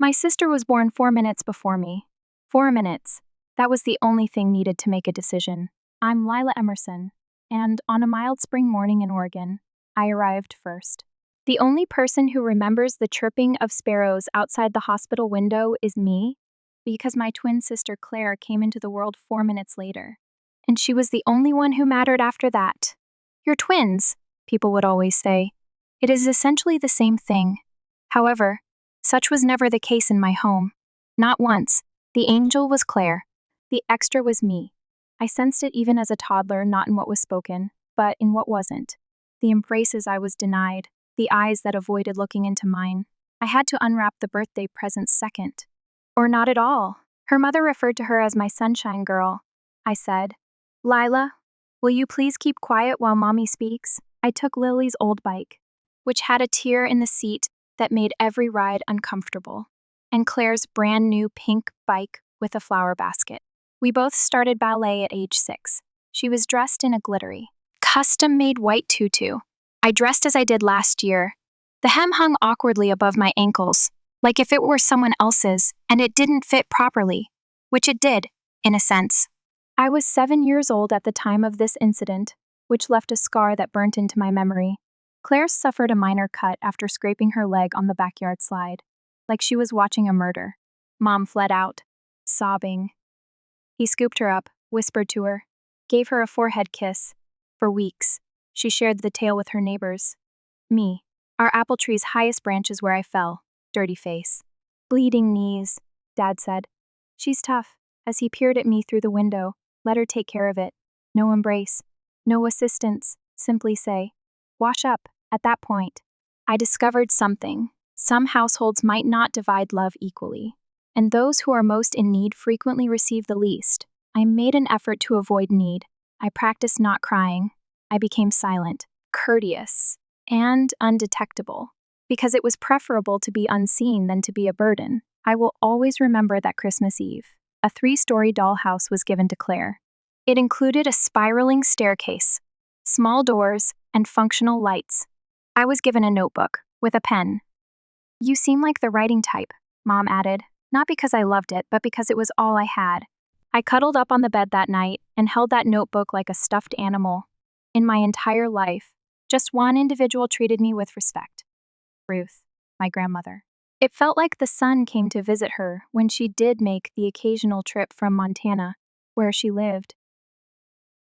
My sister was born 4 minutes before me. 4 minutes. That was the only thing needed to make a decision. I'm Lila Emerson, and on a mild spring morning in Oregon, I arrived first. The only person who remembers the chirping of sparrows outside the hospital window is me, because my twin sister Claire came into the world 4 minutes later. And she was the only one who mattered after that. You're twins, people would always say. It is essentially the same thing. However, such was never the case in my home. Not once. The angel was Claire. The extra was me. I sensed it even as a toddler, not in what was spoken, but in what wasn't. The embraces I was denied, the eyes that avoided looking into mine. I had to unwrap the birthday presents second. Or not at all. Her mother referred to her as my sunshine girl. I said, "Lila, will you please keep quiet while Mommy speaks?" I took Lily's old bike, which had a tear in the seat that made every ride uncomfortable, and Claire's brand new pink bike with a flower basket. We both started ballet at age 6. She was dressed in a glittery, custom-made white tutu. I dressed as I did last year. The hem hung awkwardly above my ankles, like if it were someone else's, and it didn't fit properly, which it did, in a sense. I was 7 years old at the time of this incident, which left a scar that burnt into my memory. Claire suffered a minor cut after scraping her leg on the backyard slide, like she was watching a murder. Mom fled out, sobbing. He scooped her up, whispered to her, gave her a forehead kiss. For weeks, she shared the tale with her neighbors. Me, our apple tree's highest branch is where I fell, dirty face. Bleeding knees, Dad said. She's tough, as he peered at me through the window. Let her take care of it. No embrace, no assistance, simply say, "Wash up." At that point, I discovered something. Some households might not divide love equally, and those who are most in need frequently receive the least. I made an effort to avoid need. I practiced not crying. I became silent, courteous, and undetectable, because it was preferable to be unseen than to be a burden. I will always remember that Christmas Eve. A 3-story dollhouse was given to Claire. It included a spiraling staircase, small doors, and functional lights. I was given a notebook with a pen. "You seem like the writing type," Mom added, not because I loved it, but because it was all I had. I cuddled up on the bed that night and held that notebook like a stuffed animal. In my entire life, just one individual treated me with respect. Ruth, my grandmother. It felt like the sun came to visit her when she did make the occasional trip from Montana, where she lived.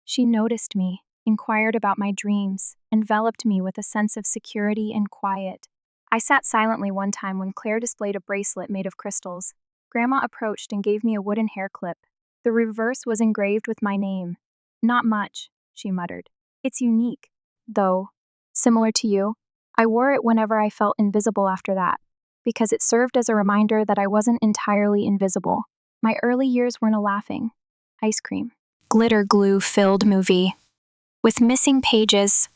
She noticed me, inquired about my dreams, enveloped me with a sense of security and quiet. I sat silently one time when Claire displayed a bracelet made of crystals. Grandma approached and gave me a wooden hair clip. The reverse was engraved with my name. "Not much," she muttered. "It's unique, though. Similar to you, I wore it whenever I felt invisible after that, because it served as a reminder that I wasn't entirely invisible. My early years weren't a laughing, ice cream, glitter glue-filled movie, with missing pages,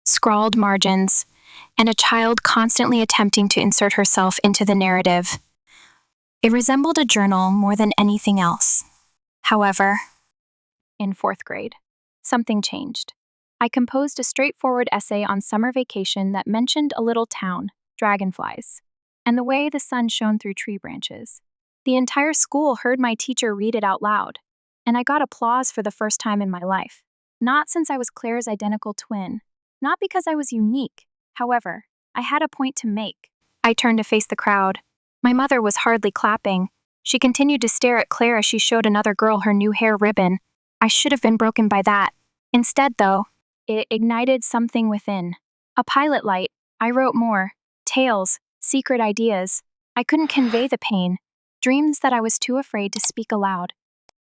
scrawled margins, and a child constantly attempting to insert herself into the narrative. It resembled a journal more than anything else. However, in 4th grade, something changed. I composed a straightforward essay on summer vacation that mentioned a little town, dragonflies, and the way the sun shone through tree branches. The entire school heard my teacher read it out loud, and I got applause for the first time in my life. Not since I was Claire's identical twin, not because I was unique. However, I had a point to make. I turned to face the crowd. My mother was hardly clapping. She continued to stare at Claire as she showed another girl her new hair ribbon. I should have been broken by that. Instead, though, it ignited something within. A pilot light. I wrote more. Tales, secret ideas. I couldn't convey the pain. Dreams that I was too afraid to speak aloud.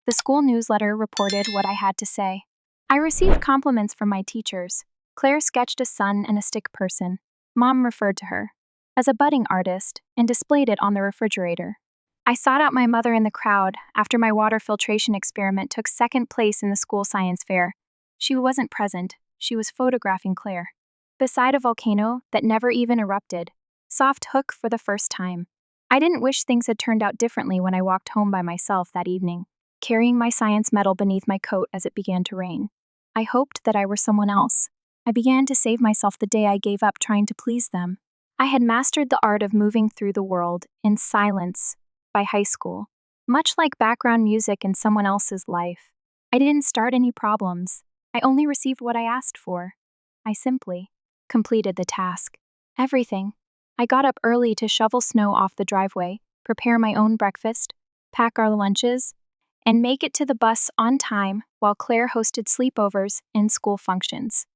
The school newsletter reported what I had to say. I received compliments from my teachers. Claire sketched a sun and a stick person. Mom referred to her as a budding artist and displayed it on the refrigerator. I sought out my mother in the crowd after my water filtration experiment took 2nd place in the school science fair. She wasn't present. She was photographing Claire. Beside a volcano that never even erupted. Soft hook for the first time. I didn't wish things had turned out differently when I walked home by myself that evening, carrying my science medal beneath my coat as it began to rain. I hoped that I were someone else. I began to save myself the day I gave up trying to please them. I had mastered the art of moving through the world in silence by high school, much like background music in someone else's life. I didn't start any problems. I only received what I asked for. I simply completed the task. Everything. I got up early to shovel snow off the driveway, prepare my own breakfast, pack our lunches, and make it to the bus on time while Claire hosted sleepovers and school functions.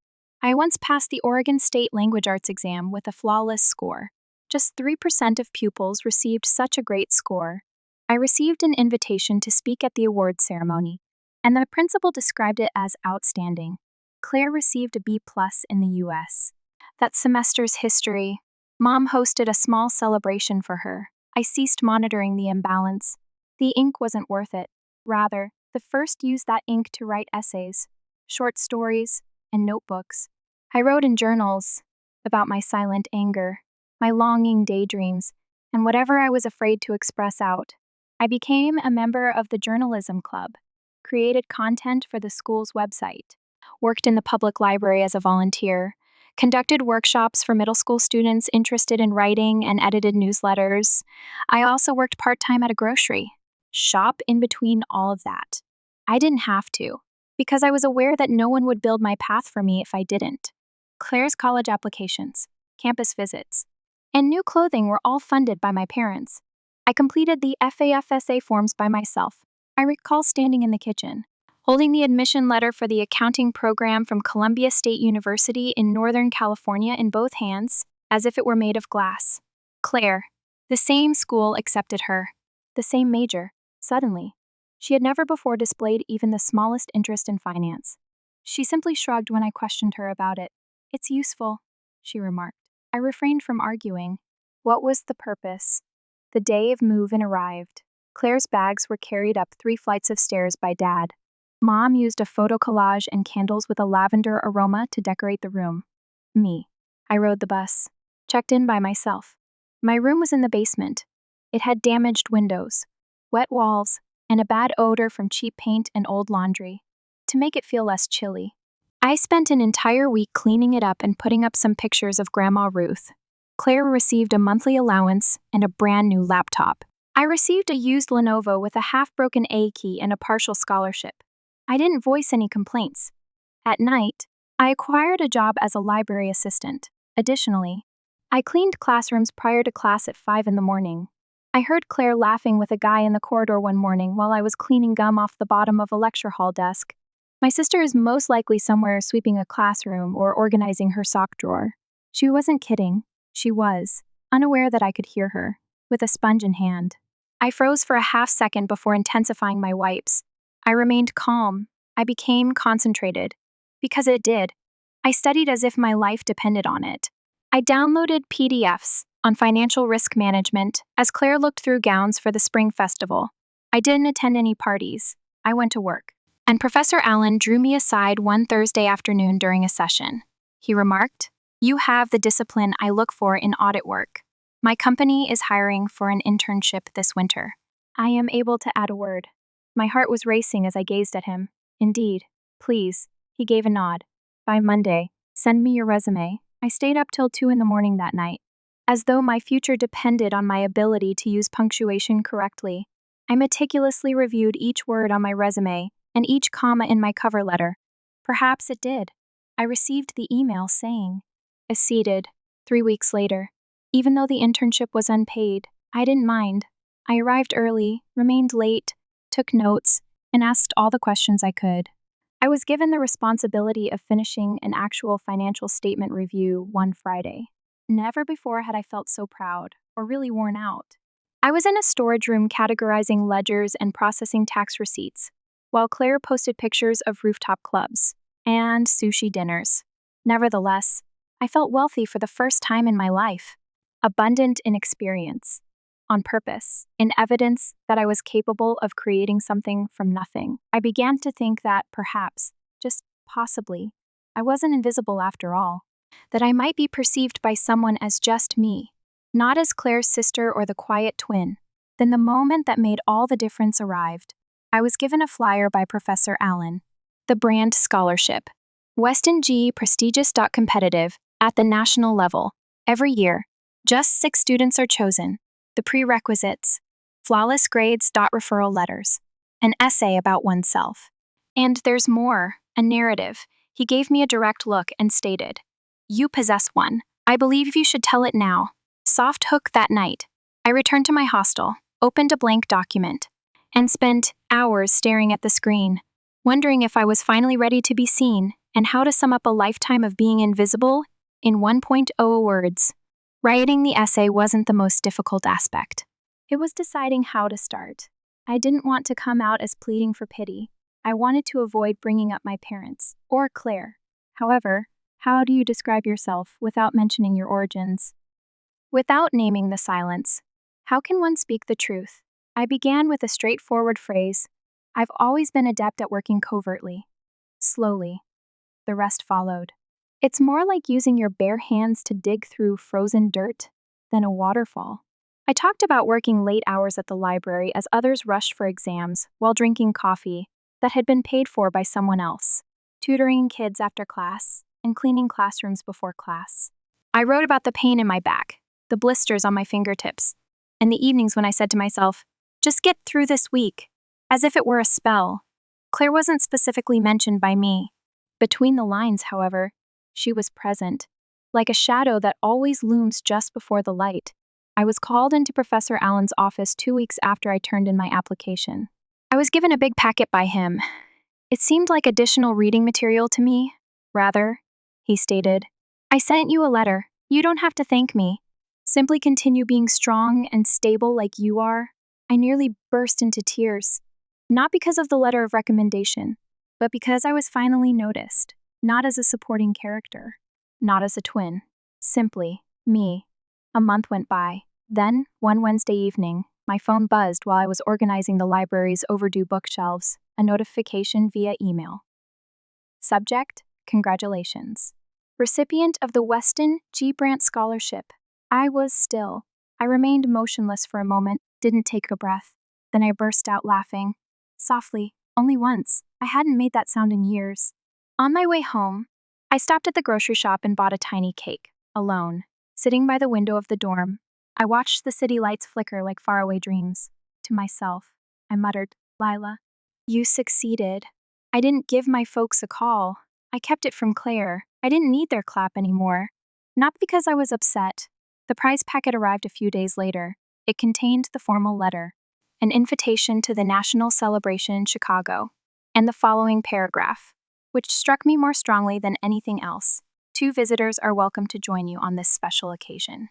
I once passed the Oregon State Language Arts exam with a flawless score. Just 3% of pupils received such a great score. I received an invitation to speak at the awards ceremony, and the principal described it as outstanding. Claire received a B+ in the US. That semester's history. Mom hosted a small celebration for her. I ceased monitoring the imbalance. The ink wasn't worth it. Rather, the first used that ink to write essays, short stories, and notebooks. I wrote in journals about my silent anger, my longing daydreams, and whatever I was afraid to express out. I became a member of the journalism club, created content for the school's website, worked in the public library as a volunteer, conducted workshops for middle school students interested in writing, and edited newsletters. I also worked part-time at a grocery shop in between all of that. I didn't have to, because I was aware that no one would build my path for me if I didn't. Claire's college applications, campus visits, and new clothing were all funded by my parents. I completed the FAFSA forms by myself. I recall standing in the kitchen, holding the admission letter for the accounting program from Columbia State University in Northern California in both hands, as if it were made of glass. Claire. The same school accepted her. The same major. Suddenly. She had never before displayed even the smallest interest in finance. She simply shrugged when I questioned her about it. "It's useful," she remarked. I refrained from arguing. What was the purpose? The day of move-in arrived. Claire's bags were carried up 3 flights of stairs by Dad. Mom used a photo collage and candles with a lavender aroma to decorate the room. Me. I rode the bus. Checked in by myself. My room was in the basement. It had damaged windows, wet walls, and a bad odor from cheap paint and old laundry. To make it feel less chilly, I spent an entire week cleaning it up and putting up some pictures of Grandma Ruth. Claire received a monthly allowance and a brand new laptop. I received a used Lenovo with a half-broken A key and a partial scholarship. I didn't voice any complaints. At night, I acquired a job as a library assistant. Additionally, I cleaned classrooms prior to class at 5 in the morning. I heard Claire laughing with a guy in the corridor one morning while I was cleaning gum off the bottom of a lecture hall desk. My sister is most likely somewhere sweeping a classroom or organizing her sock drawer. She wasn't kidding. She was, unaware that I could hear her, with a sponge in hand. I froze for a half-second before intensifying my wipes. I remained calm. I became concentrated. Because it did. I studied as if my life depended on it. I downloaded PDFs on financial risk management as Claire looked through gowns for the spring festival. I didn't attend any parties. I went to work. And Professor Allen drew me aside one Thursday afternoon during a session. He remarked, "You have the discipline I look for in audit work. My company is hiring for an internship this winter." I am able to add a word. My heart was racing as I gazed at him. "Indeed. Please." He gave a nod. "By Monday, send me your resume." I stayed up till 2 in the morning that night, as though my future depended on my ability to use punctuation correctly. I meticulously reviewed each word on my resume and each comma in my cover letter. Perhaps it did. I received the email saying, "Acceded," 3 weeks later. Even though the internship was unpaid, I didn't mind. I arrived early, remained late, took notes, and asked all the questions I could. I was given the responsibility of finishing an actual financial statement review one Friday. Never before had I felt so proud, or really worn out. I was in a storage room categorizing ledgers and processing tax receipts, while Claire posted pictures of rooftop clubs and sushi dinners. Nevertheless, I felt wealthy for the first time in my life, abundant in experience, on purpose, in evidence that I was capable of creating something from nothing. I began to think that perhaps, just possibly, I wasn't invisible after all, that I might be perceived by someone as just me, not as Claire's sister or the quiet twin. Then the moment that made all the difference arrived. I was given a flyer by Professor Allen. The Brand Scholarship. Weston G. Prestigious. Competitive, at the national level. Every year, Just 6 students are chosen. The prerequisites: flawless grades, referral letters, an essay about oneself. And there's more, a narrative. He gave me a direct look and stated, "You possess one. I believe you should tell it now." Soft hook that night. I returned to my hostel, opened a blank document, and spent hours staring at the screen, wondering if I was finally ready to be seen and how to sum up a lifetime of being invisible in 1.0 words. Writing the essay wasn't the most difficult aspect. It was deciding how to start. I didn't want to come out as pleading for pity. I wanted to avoid bringing up my parents, or Claire. However, how do you describe yourself without mentioning your origins? Without naming the silence, how can one speak the truth? I began with a straightforward phrase: "I've always been adept at working covertly." Slowly, the rest followed. It's more like using your bare hands to dig through frozen dirt than a waterfall. I talked about working late hours at the library as others rushed for exams while drinking coffee that had been paid for by someone else, tutoring kids after class, and cleaning classrooms before class. I wrote about the pain in my back, the blisters on my fingertips, and the evenings when I said to myself, "Just get through this week," as if it were a spell. Claire wasn't specifically mentioned by me. Between the lines, however, she was present, like a shadow that always looms just before the light. I was called into Professor Allen's office 2 weeks after I turned in my application. I was given a big packet by him. It seemed like additional reading material to me. "Rather," he stated, "I sent you a letter. You don't have to thank me. Simply continue being strong and stable like you are." I nearly burst into tears, not because of the letter of recommendation, but because I was finally noticed, not as a supporting character, not as a twin, simply me. A month went by. Then, one Wednesday evening, my phone buzzed while I was organizing the library's overdue bookshelves, a notification via email. Subject: Congratulations. Recipient of the Weston G. Brant Scholarship. I was still. I remained motionless for a moment, didn't take a breath. Then I burst out laughing. Softly, only once. I hadn't made that sound in years. On my way home, I stopped at the grocery shop and bought a tiny cake, alone. Sitting by the window of the dorm, I watched the city lights flicker like faraway dreams. To myself, I muttered, "Lila, you succeeded." I didn't give my folks a call. I kept it from Claire. I didn't need their clap anymore. Not because I was upset. The prize packet arrived a few days later. It contained the formal letter, an invitation to the national celebration in Chicago, and the following paragraph, which struck me more strongly than anything else. 2 visitors are welcome to join you on this special occasion.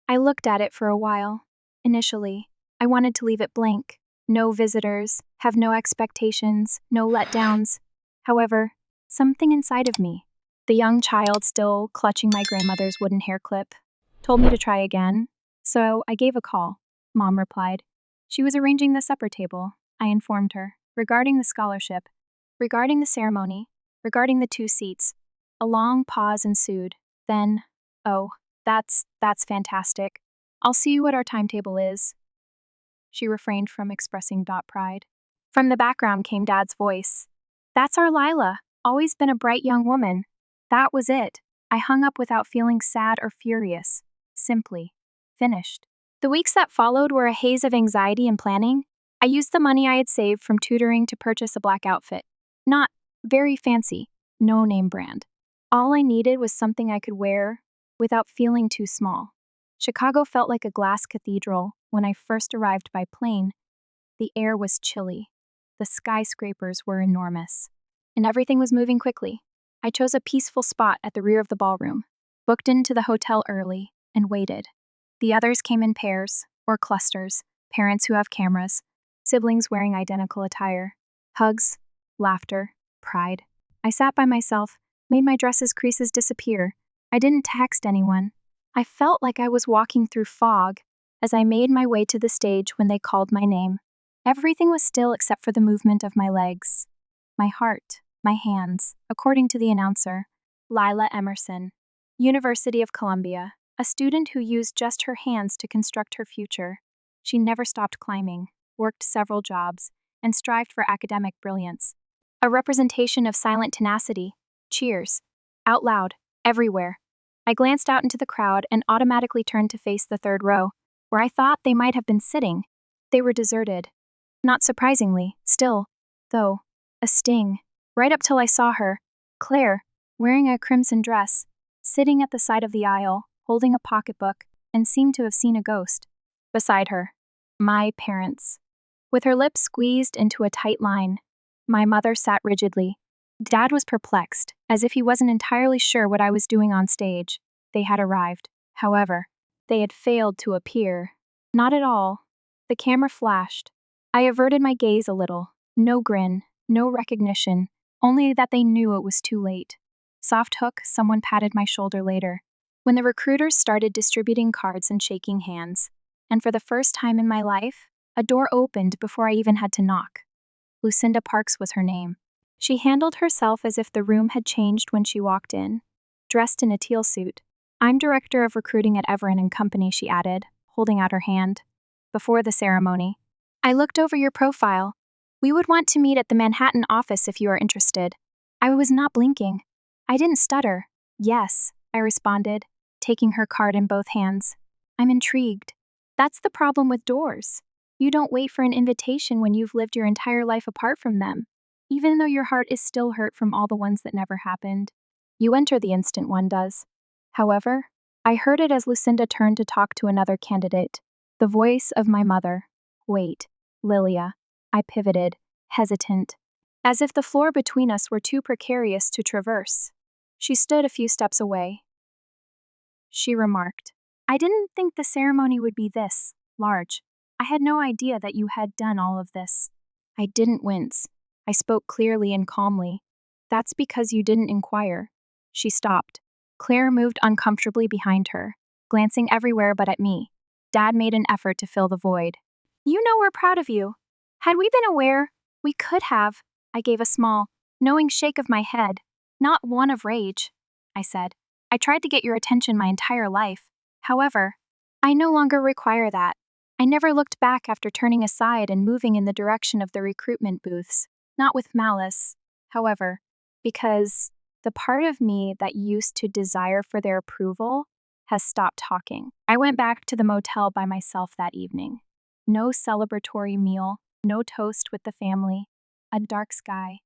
I looked at it for a while. Initially, I wanted to leave it blank. No visitors, have no expectations, no letdowns. However, something inside of me, the young child still clutching my grandmother's wooden hair clip, told me to try again. So I gave a call. Mom replied. She was arranging the supper table. I informed her, regarding the scholarship, regarding the ceremony, regarding the 2 seats. A long pause ensued. Then, "Oh, that's fantastic. I'll see what our timetable is." She refrained from expressing pride. From the background came Dad's voice. "That's our Lila, always been a bright young woman." That was it. I hung up without feeling sad or furious. Simply finished. The weeks that followed were a haze of anxiety and planning. I used the money I had saved from tutoring to purchase a black outfit. Not very fancy, no name brand. All I needed was something I could wear without feeling too small. Chicago felt like a glass cathedral when I first arrived by plane. The air was chilly. The skyscrapers were enormous. And everything was moving quickly. I chose a peaceful spot at the rear of the ballroom, booked into the hotel early, and waited. The others came in pairs, or clusters, parents who have cameras, siblings wearing identical attire. Hugs, laughter, pride. I sat by myself, made my dress's creases disappear. I didn't text anyone. I felt like I was walking through fog as I made my way to the stage when they called my name. Everything was still except for the movement of my legs, my heart, my hands, according to the announcer. Lila Emerson, University of Columbia, a student who used just her hands to construct her future. She never stopped climbing, worked several jobs, and strived for academic brilliance. A representation of silent tenacity. Cheers. Out loud, everywhere. I glanced out into the crowd and automatically turned to face the third row, where I thought they might have been sitting. They were deserted. Not surprisingly, still, though, a sting. Right up till I saw her, Claire, wearing a crimson dress, sitting at the side of the aisle, holding a pocketbook, and seemed to have seen a ghost. Beside her, my parents. With her lips squeezed into a tight line, my mother sat rigidly. Dad was perplexed, as if he wasn't entirely sure what I was doing on stage. They had arrived. However, they had failed to appear. Not at all. The camera flashed. I averted my gaze a little. No grin, no recognition, only that they knew it was too late. Soft hook, someone patted my shoulder later. When the recruiters started distributing cards and shaking hands, and for the first time in my life, a door opened before I even had to knock. Lucinda Parks was her name. She handled herself as if the room had changed when she walked in. Dressed in a teal suit. "I'm director of recruiting at Everin and Company," she added, holding out her hand. "Before the ceremony, I looked over your profile. We would want to meet at the Manhattan office if you are interested." I was not blinking. I didn't stutter. "Yes," I responded, taking her card in both hands. "I'm intrigued. That's the problem with doors. You don't wait for an invitation when you've lived your entire life apart from them, even though your heart is still hurt from all the ones that never happened. You enter the instant one does." However, I heard it as Lucinda turned to talk to another candidate, the voice of my mother. "Wait, Lilia." I pivoted, hesitant, as if the floor between us were too precarious to traverse. She stood a few steps away. She remarked, "I didn't think the ceremony would be this large. I had no idea that you had done all of this." I didn't wince. I spoke clearly and calmly. "That's because you didn't inquire." She stopped. Claire moved uncomfortably behind her, glancing everywhere but at me. Dad made an effort to fill the void. "You know we're proud of you. Had we been aware, we could have." I gave a small, knowing shake of my head, not one of rage. I said, "I tried to get your attention my entire life. However, I no longer require that." I never looked back after turning aside and moving in the direction of the recruitment booths, not with malice, however, because the part of me that used to desire for their approval has stopped talking. I went back to the motel by myself that evening. No celebratory meal, no toast with the family, a dark sky,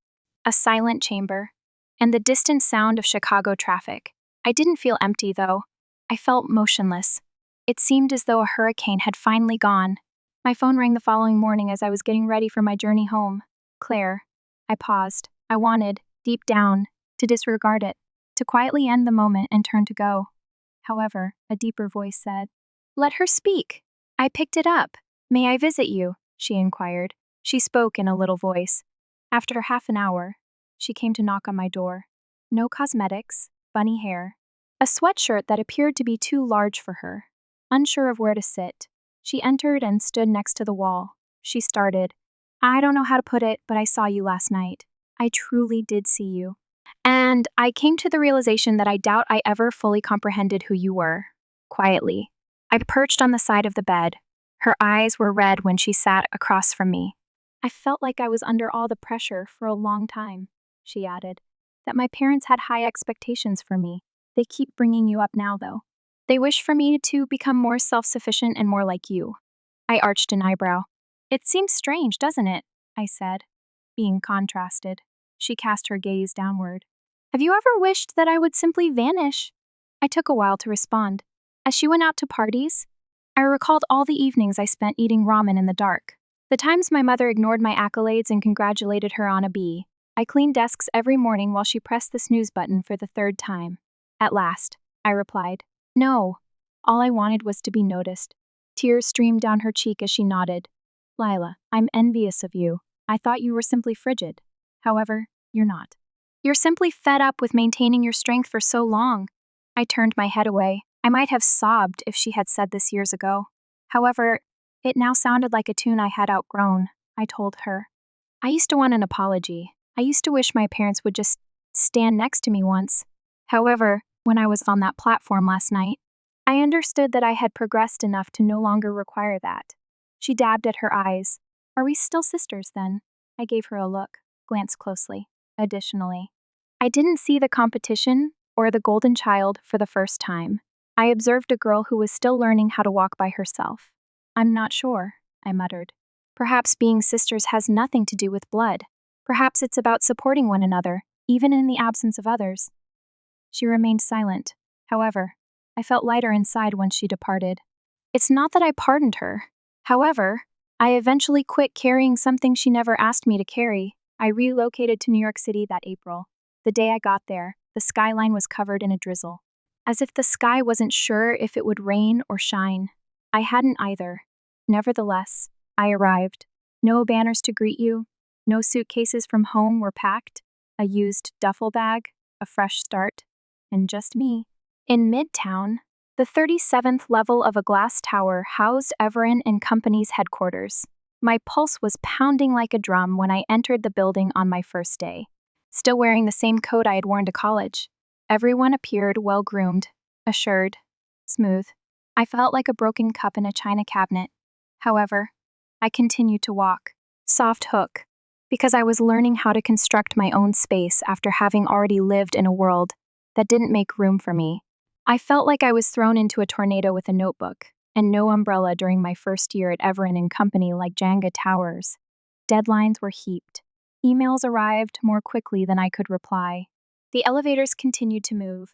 a silent chamber, and the distant sound of Chicago traffic. I didn't feel empty, though. I felt motionless. It seemed as though a hurricane had finally gone. My phone rang the following morning as I was getting ready for my journey home. "Claire." I paused. I wanted, deep down, to disregard it, to quietly end the moment and turn to go. However, a deeper voice said, "Let her speak." I picked it up. "May I visit you?" she inquired. She spoke in a little voice. After half an hour, she came to knock on my door. No cosmetics, funny hair, a sweatshirt that appeared to be too large for her. Unsure of where to sit, she entered and stood next to the wall. She started, "I don't know how to put it, but I saw you last night. I truly did see you. And I came to the realization that I doubt I ever fully comprehended who you were." Quietly, I perched on the side of the bed. Her eyes were red when she sat across from me. "I felt like I was under all the pressure for a long time," she added, "that my parents had high expectations for me. They keep bringing you up now, though. They wish for me to become more self-sufficient and more like you." I arched an eyebrow. "It seems strange, doesn't it?" I said, being contrasted. She cast her gaze downward. "Have you ever wished that I would simply vanish?" I took a while to respond. As she went out to parties, I recalled all the evenings I spent eating ramen in the dark. The times my mother ignored my accolades and congratulated her on a B. I cleaned desks every morning while she pressed the snooze button for the third time. At last, I replied, "No." All I wanted was to be noticed. Tears streamed down her cheek as she nodded. "Lila, I'm envious of you. I thought you were simply frigid. However, you're not. You're simply fed up with maintaining your strength for so long." I turned my head away. I might have sobbed if she had said this years ago. However, it now sounded like a tune I had outgrown. I told her, "I used to want an apology. I used to wish my parents would just stand next to me once. However, when I was on that platform last night, I understood that I had progressed enough to no longer require that." She dabbed at her eyes. "Are we still sisters, then?" I gave her a look, glanced closely. Additionally, I didn't see the competition, or the golden child for the first time. I observed a girl who was still learning how to walk by herself. I'm not sure, I muttered. Perhaps being sisters has nothing to do with blood. Perhaps it's about supporting one another, even in the absence of others. She remained silent. However, I felt lighter inside once she departed. It's not that I pardoned her. However, I eventually quit carrying something she never asked me to carry. I relocated to New York City that April. The day I got there, the skyline was covered in a drizzle. As if the sky wasn't sure if it would rain or shine. I hadn't either. Nevertheless, I arrived. No banners to greet you. No suitcases from home were packed. A used duffel bag, a fresh start, and just me. In Midtown, the 37th level of a glass tower housed Everin and Company's headquarters. My pulse was pounding like a drum when I entered the building on my first day, still wearing the same coat I had worn to college. Everyone appeared well-groomed, assured, smooth. I felt like a broken cup in a china cabinet. However, I continued to walk, soft hook, because I was learning how to construct my own space after having already lived in a world that didn't make room for me. I felt like I was thrown into a tornado with a notebook, and no umbrella during my first year at Everin and Company like Jenga towers. Deadlines were heaped. Emails arrived more quickly than I could reply. The elevators continued to move.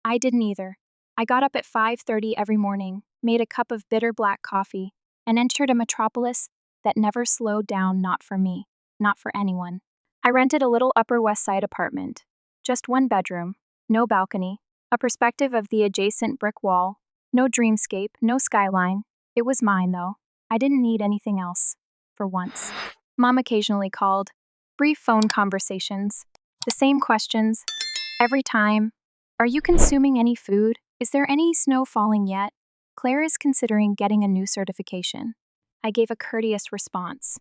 I didn't either. I got up at 5:30 every morning, made a cup of bitter black coffee, and entered a metropolis that never slowed down, not for me, not for anyone. I rented a little Upper West Side apartment. Just one bedroom, no balcony, a perspective of the adjacent brick wall, no dreamscape, no skyline. It was mine, though. I didn't need anything else. For once. Mom occasionally called. Brief phone conversations. The same questions. Every time. Are you consuming any food? Is there any snow falling yet? Claire is considering getting a new certification. I gave a courteous response.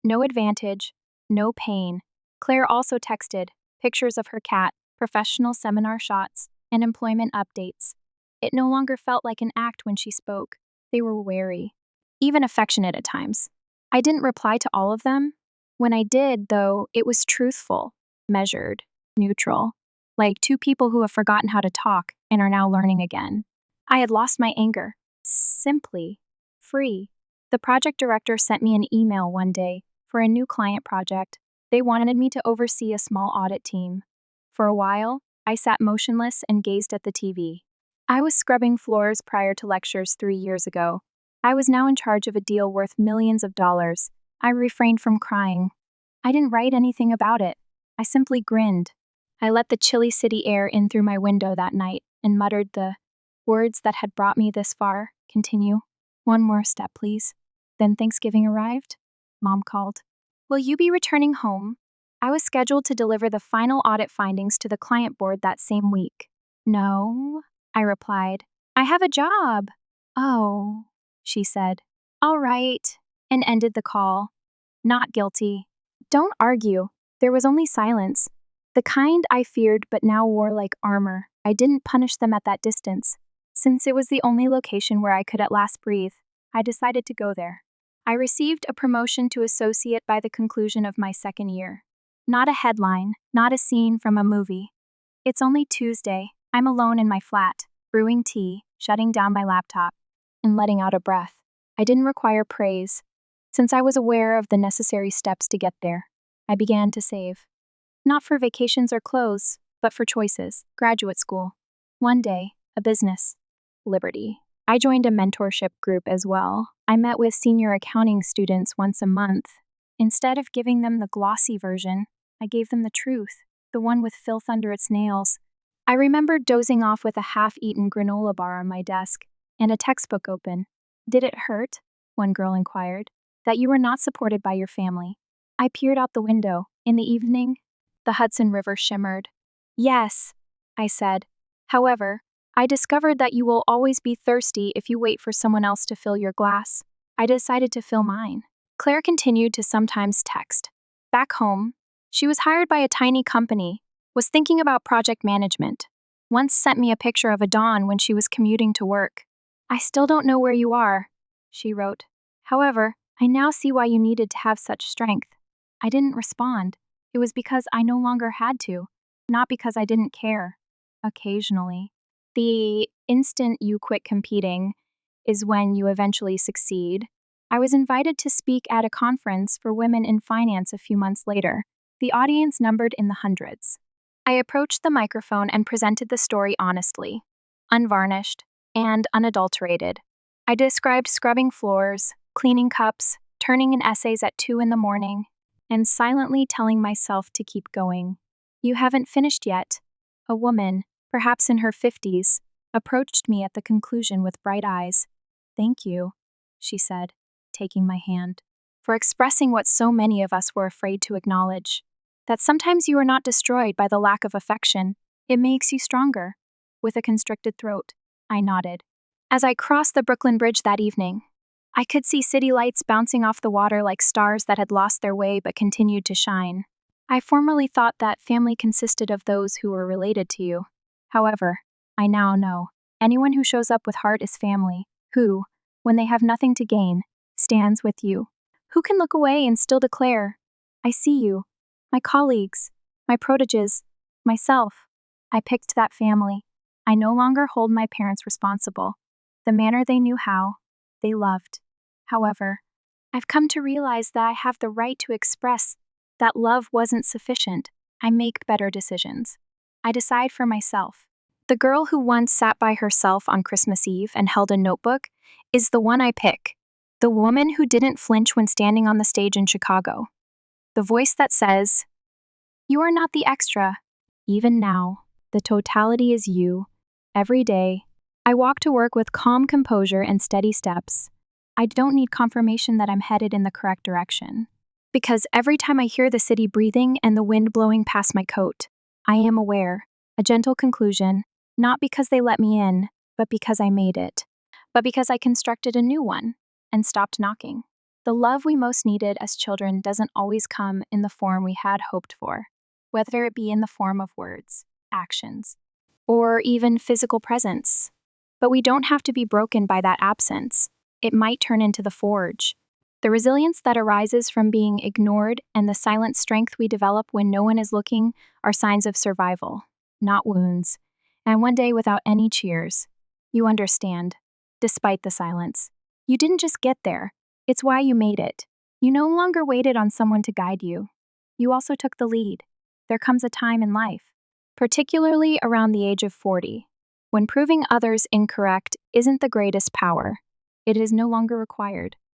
No advantage, no pain. Claire also texted pictures of her cat, professional seminar shots, and employment updates. It no longer felt like an act when she spoke. They were wary, even affectionate at times. I didn't reply to all of them. When I did, though, it was truthful, measured, neutral, like two people who have forgotten how to talk and are now learning again. I had lost my anger. Simply free. The project director sent me an email one day for a new client project. They wanted me to oversee a small audit team. For a while, I sat motionless and gazed at the TV. I was scrubbing floors prior to lectures 3 years ago. I was now in charge of a deal worth millions of dollars. I refrained from crying. I didn't write anything about it. I simply grinned. I let the chilly city air in through my window that night and muttered the words that had brought me this far. Continue. One more step, please. Then Thanksgiving arrived. Mom called. Will you be returning home? I was scheduled to deliver the final audit findings to the client board that same week. No, I replied. I have a job. Oh, she said. All right, and ended the call. Not guilty. Don't argue. There was only silence. The kind I feared but now wore like armor. I didn't punish them at that distance. Since it was the only location where I could at last breathe, I decided to go there. I received a promotion to associate by the conclusion of my second year. Not a headline, not a scene from a movie. It's only Tuesday. I'm alone in my flat, brewing tea, shutting down my laptop, and letting out a breath. I didn't require praise. Since I was aware of the necessary steps to get there, I began to save. Not for vacations or clothes, but for choices, graduate school. One day, a business. Liberty. I joined a mentorship group as well. I met with senior accounting students once a month. Instead of giving them the glossy version, I gave them the truth, the one with filth under its nails. I remember dozing off with a half-eaten granola bar on my desk and a textbook open. Did it hurt? One girl inquired. That you were not supported by your family. I peered out the window. In the evening, the Hudson River shimmered. Yes, I said. However, I discovered that you will always be thirsty if you wait for someone else to fill your glass. I decided to fill mine. Claire continued to sometimes text. Back home, she was hired by a tiny company, was thinking about project management. Once sent me a picture of a dawn when she was commuting to work. I still don't know where you are, she wrote. However, I now see why you needed to have such strength. I didn't respond. It was because I no longer had to, not because I didn't care. Occasionally. The instant you quit competing is when you eventually succeed. I was invited to speak at a conference for women in finance a few months later. The audience numbered in the hundreds. I approached the microphone and presented the story honestly, unvarnished, and unadulterated. I described scrubbing floors, cleaning cups, turning in essays at 2 in the morning, and silently telling myself to keep going. You haven't finished yet. A woman, perhaps in her 50s, approached me at the conclusion with bright eyes. Thank you, she said, taking my hand, for expressing what so many of us were afraid to acknowledge. That sometimes you are not destroyed by the lack of affection, it makes you stronger. With a constricted throat, I nodded. As I crossed the Brooklyn Bridge that evening, I could see city lights bouncing off the water like stars that had lost their way but continued to shine. I formerly thought that family consisted of those who were related to you. However, I now know anyone who shows up with heart is family, who, when they have nothing to gain, stands with you. Who can look away and still declare, I see you, my colleagues, my proteges, myself. I picked that family. I no longer hold my parents responsible. The manner they knew how, they loved. However, I've come to realize that I have the right to express that love wasn't sufficient. I make better decisions. I decide for myself. The girl who once sat by herself on Christmas Eve and held a notebook is the one I pick. The woman who didn't flinch when standing on the stage in Chicago. The voice that says, you are not the extra. Even now, the totality is you. Every day, I walk to work with calm composure and steady steps. I don't need confirmation that I'm headed in the correct direction. Because every time I hear the city breathing and the wind blowing past my coat, I am aware, a gentle conclusion, not because they let me in, but because I made it. But because I constructed a new one and stopped knocking. The love we most needed as children doesn't always come in the form we had hoped for, whether it be in the form of words, actions, or even physical presence. But we don't have to be broken by that absence. It might turn into the forge. The resilience that arises from being ignored and the silent strength we develop when no one is looking are signs of survival, not wounds. And one day, without any cheers, you understand, despite the silence. You didn't just get there, it's why you made it. You no longer waited on someone to guide you. You also took the lead. There comes a time in life, particularly around the age of 40, when proving others incorrect isn't the greatest power. It is no longer required.